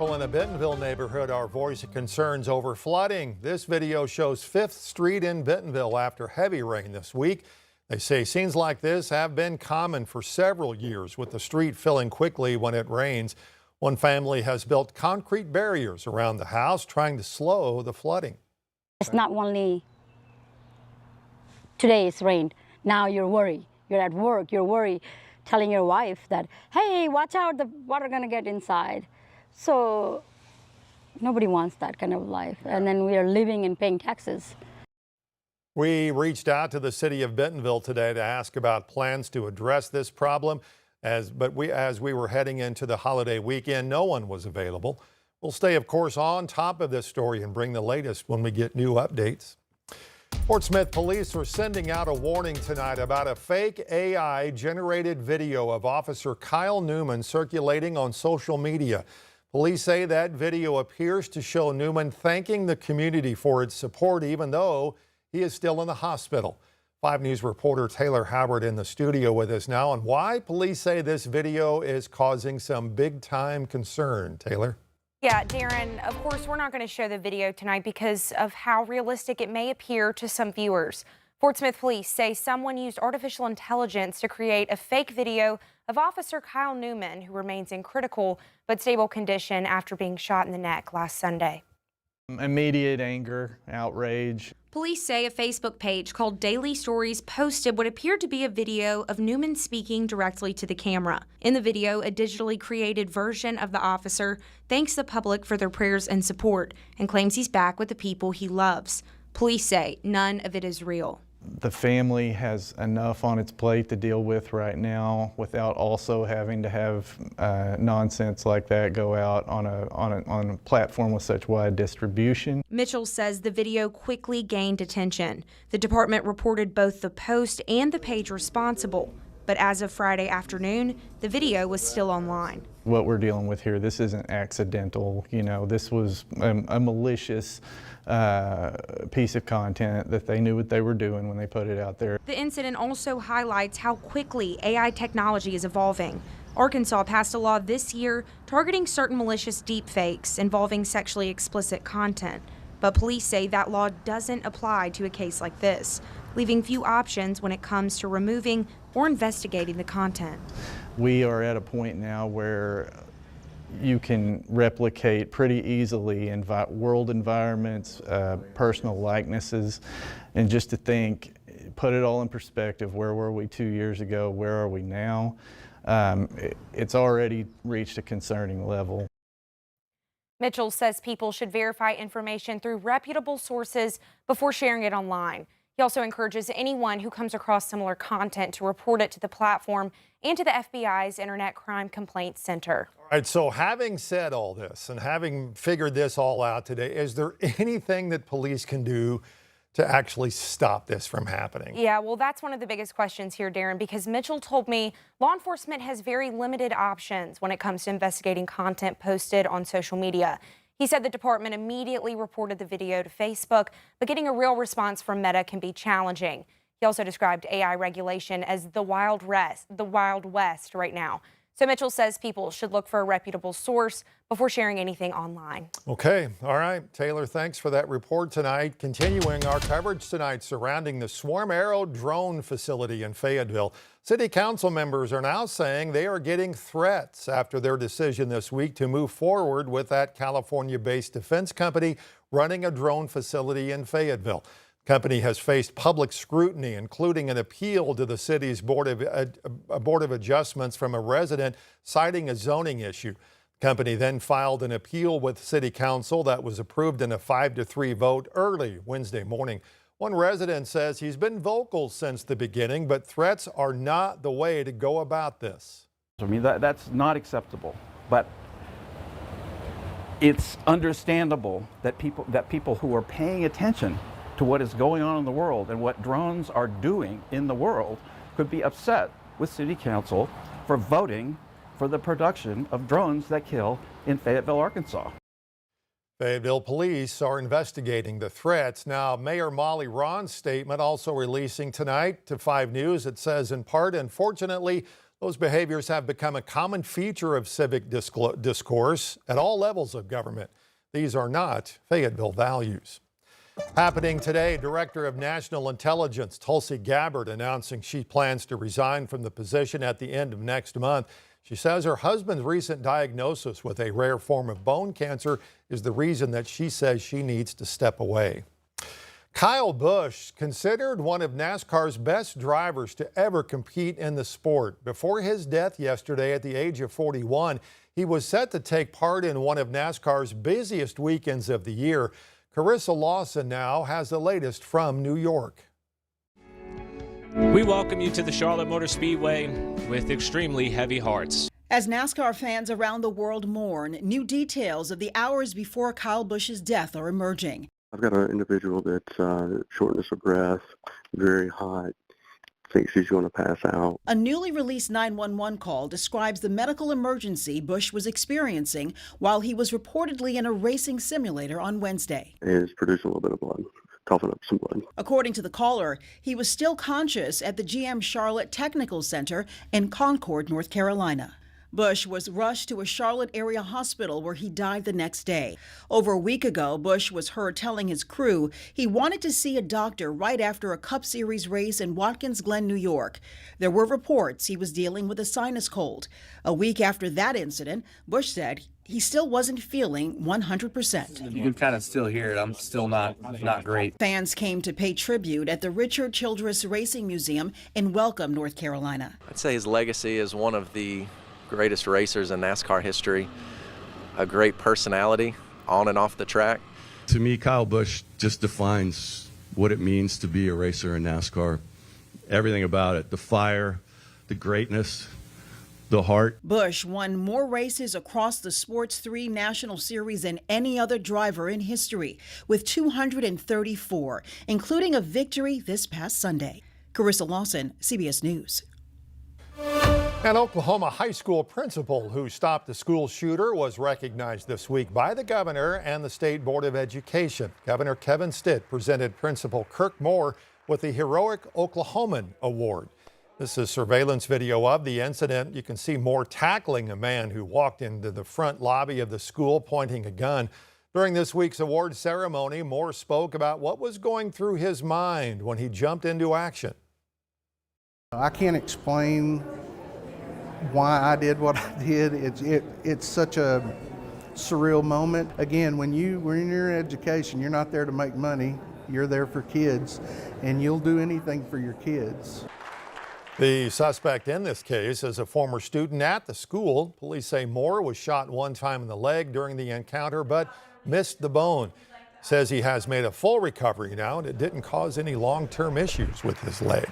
People in a Bentonville neighborhood are voicing concerns over flooding. This video shows 5th Street in Bentonville after heavy rain this week. They say scenes like this have been common for several years, with the street filling quickly when it rains. One family has built concrete barriers around the house, trying to slow the flooding. It's not only today it's rained. Now you're worried. You're at work, you're worried, telling your wife that, hey, watch out, the water gonna get inside. So nobody wants that kind of life. And then we are living and paying taxes. We reached out to the city of Bentonville today to ask about plans to address this problem. As we were heading into the holiday weekend, no one was available. We'll stay, of course, on top of this story and bring the latest when we get new updates. Fort Smith police are sending out a warning tonight about a fake AI-generated video of Officer Kyle Newman circulating on social media. Police say that video appears to show Newman thanking the community for its support, even though he is still in the hospital. 5 News reporter Taylor Howard in the studio with us now on why police say this video is causing some big-time concern. Taylor? Yeah, Darren, of course, we're not going to show the video tonight because of how realistic it may appear to some viewers. Fort Smith police say someone used artificial intelligence to create a fake video of Officer Kyle Newman, who remains in critical but stable condition after being shot in the neck last Sunday. Immediate anger, outrage. Police say a Facebook page called Daily Stories posted what appeared to be a video of Newman speaking directly to the camera. In the video, a digitally created version of the officer thanks the public for their prayers and support and claims he's back with the people he loves. Police say none of it is real. The family has enough on its plate to deal with right now without also having to have nonsense like that go out on a platform with such wide distribution. Mitchell says the video quickly gained attention. The department reported both the post and the page responsible, but as of Friday afternoon, the video was still online. What we're dealing with here, this isn't accidental. You know, this was a malicious piece of content that they knew what they were doing when they put it out there. The incident also highlights how quickly AI technology is evolving. Arkansas passed a law this year targeting certain malicious deepfakes involving sexually explicit content. But police say that law doesn't apply to a case like this, leaving few options when it comes to removing or investigating the content. We are at a point now where you can replicate pretty easily in world environments, personal likenesses, and just to think, put it all in perspective, where were we 2 years ago, where are we now? It's already reached a concerning level. Mitchell says people should verify information through reputable sources before sharing it online. He also encourages anyone who comes across similar content to report it to the platform and to the FBI's Internet Crime Complaints Center. All right, so having said all this and having figured this all out today, is there anything that police can do to actually stop this from happening? Yeah, well, that's one of the biggest questions here, Darren, because Mitchell told me law enforcement has very limited options when it comes to investigating content posted on social media. He said the department immediately reported the video to Facebook, but getting a real response from Meta can be challenging. He also described AI regulation as the Wild West right now. So Mitchell says people should look for a reputable source before sharing anything online. Okay. All right. Taylor, thanks for that report tonight. Continuing our coverage tonight surrounding the Swarm Arrow drone facility in Fayetteville. City council members are now saying they are getting threats after their decision this week to move forward with that California-based defense company running a drone facility in Fayetteville. The company has faced public scrutiny, including an appeal to the city's Board of Adjustments from a resident citing a zoning issue. The company then filed an appeal with City Council that was approved in a 5-3 vote early Wednesday morning. One resident says he's been vocal since the beginning, but threats are not the way to go about this. I mean, that's not acceptable, but it's understandable that people who are paying attention to what is going on in the world and what drones are doing in the world could be upset with City Council for voting for the production of drones that kill in Fayetteville, Arkansas. Fayetteville police are investigating the threats. Now, Mayor Molly Ron's statement also releasing tonight to 5 News. It says, in part, unfortunately, Those behaviors have become a common feature of civic discourse at all levels of government. These are not Fayetteville values. Happening today, Director of National Intelligence Tulsi Gabbard announcing she plans to resign from the position at the end of next month. She says her husband's recent diagnosis with a rare form of bone cancer is the reason that she says she needs to step away. Kyle Busch, considered one of NASCAR's best drivers to ever compete in the sport. Before his death yesterday at the age of 41, he was set to take part in one of NASCAR's busiest weekends of the year. Carissa Lawson now has the latest from New York. We welcome you to the Charlotte Motor Speedway with extremely heavy hearts. As NASCAR fans around the world mourn, new details of the hours before Kyle Busch's death are emerging. I've got an individual that's shortness of breath, very hot, thinks she's going to pass out. A newly released 911 call describes the medical emergency Busch was experiencing while he was reportedly in a racing simulator on Wednesday. And it's producing a little bit of blood, coughing up some blood. According to the caller, he was still conscious at the GM Charlotte Technical Center in Concord, North Carolina. Busch was rushed to a Charlotte area hospital where he died the next day. Over a week ago, Busch was heard telling his crew he wanted to see a doctor right after a Cup Series race in Watkins Glen, New York. There were reports he was dealing with a sinus cold. A week after that incident, Busch said he still wasn't feeling 100%. You can kind of still hear it. I'm still not great. Fans came to pay tribute at the Richard Childress Racing Museum in Welcome, North Carolina. I'd say his legacy is one of the greatest racers in NASCAR history, a great personality on and off the track. To me, Kyle Busch just defines what it means to be a racer in NASCAR. Everything about it, the fire, the greatness, the heart. Busch won more races across the Sports 3 National Series than any other driver in history, with 234, including a victory this past Sunday. Carissa Lawson, CBS News. An Oklahoma high school principal who stopped the school shooter was recognized this week by the governor and the State Board of Education. Governor Kevin Stitt presented Principal Kirk Moore with the Heroic Oklahoman Award. This is surveillance video of the incident. You can see Moore tackling a man who walked into the front lobby of the school pointing a gun. During this week's award ceremony, Moore spoke about what was going through his mind when he jumped into action. I can't explain why I did what I did. It's such a surreal moment. Again, when you're in education, you're not there to make money. You're there for kids, and you'll do anything for your kids. The suspect in this case is a former student at the school. Police say Moore was shot one time in the leg during the encounter, but missed the bone. Says he has made a full recovery now, and it didn't cause any long-term issues with his leg.